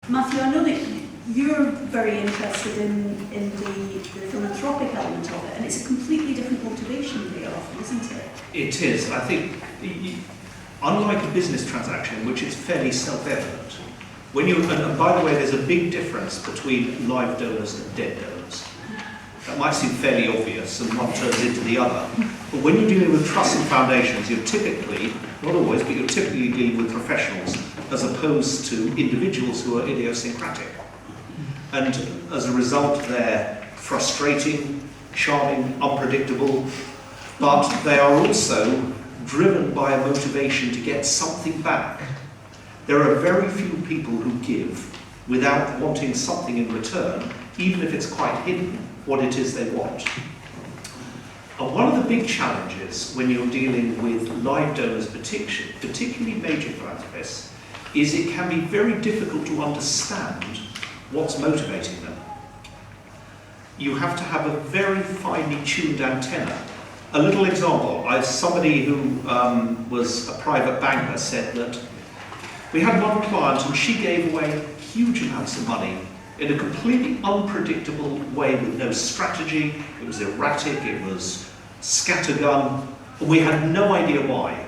Matthew, I know that you're very interested in the philanthropic element of it, and it's a completely different motivation very often, isn't it? It is. I think, unlike a business transaction, which is fairly self-evident, when you, and by the way, there's a big difference between live donors and dead donors. That might seem fairly obvious, and one turns into the other. But when you're dealing with trusts and foundations, you're typically, not always, but you're typically dealing with professionals as opposed to individuals who are idiosyncratic. And as a result, they're frustrating, charming, unpredictable, but they are also driven by a motivation to get something back. There are very few people who give without wanting something in return, even if it's quite hidden what it is they want. And one of the big challenges when you're dealing with live donors, particularly major philanthropists, is it can be very difficult to understand what's motivating them. You have to have a very finely tuned antenna. A little example, somebody who was a private banker said that we had one client and she gave away huge amounts of money in a completely unpredictable way with no strategy. It was erratic, it was scattergun, and we had no idea why.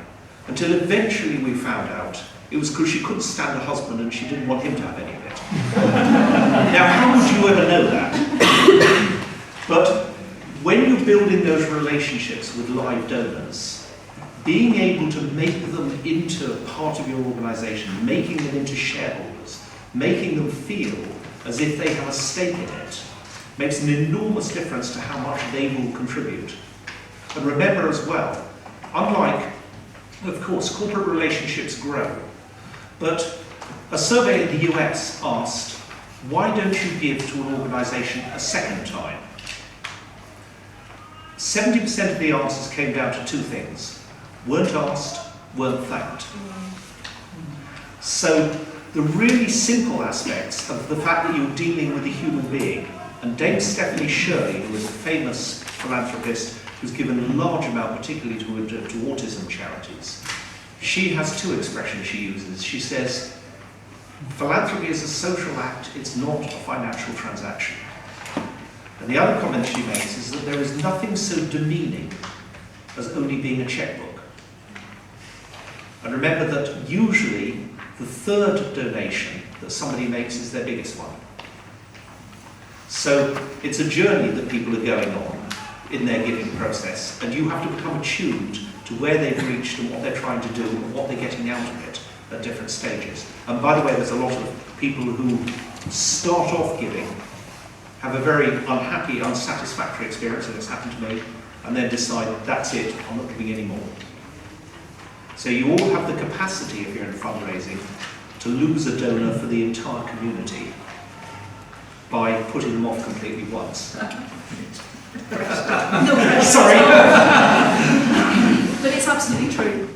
Until eventually we found out it was because she couldn't stand her husband and she didn't want him to have any of it. Now, how would you ever know that? But when you're building those relationships with live donors, being able to make them into part of your organisation, making them into shareholders, making them feel as if they have a stake in it, makes an enormous difference to how much they will contribute. And remember as well, unlike, of course, corporate relationships grow, but a survey in the US asked, why don't you give to an organisation a second time? 70% of the answers came down to two things: weren't asked, weren't thanked. So the really simple aspects of the fact that you're dealing with a human being, and Dame Stephanie Shirley, who is a famous philanthropist who's given a large amount, particularly to autism charities, she has two expressions she uses. She says, philanthropy is a social act, it's not a financial transaction. And the other comment she makes is that there is nothing so demeaning as only being a checkbook. And remember that usually the third donation that somebody makes is their biggest one. So it's a journey that people are going on in their giving process, and you have to become attuned to where they've reached and what they're trying to do and what they're getting out of it at different stages. And by the way, there's a lot of people who start off giving, have a very unhappy, unsatisfactory experience, and it's happened to me, and then decide, that's it, I'm not giving any more. So you all have the capacity, if you're in fundraising, to lose a donor for the entire community by putting them off completely once. No, sorry. But it's absolutely true.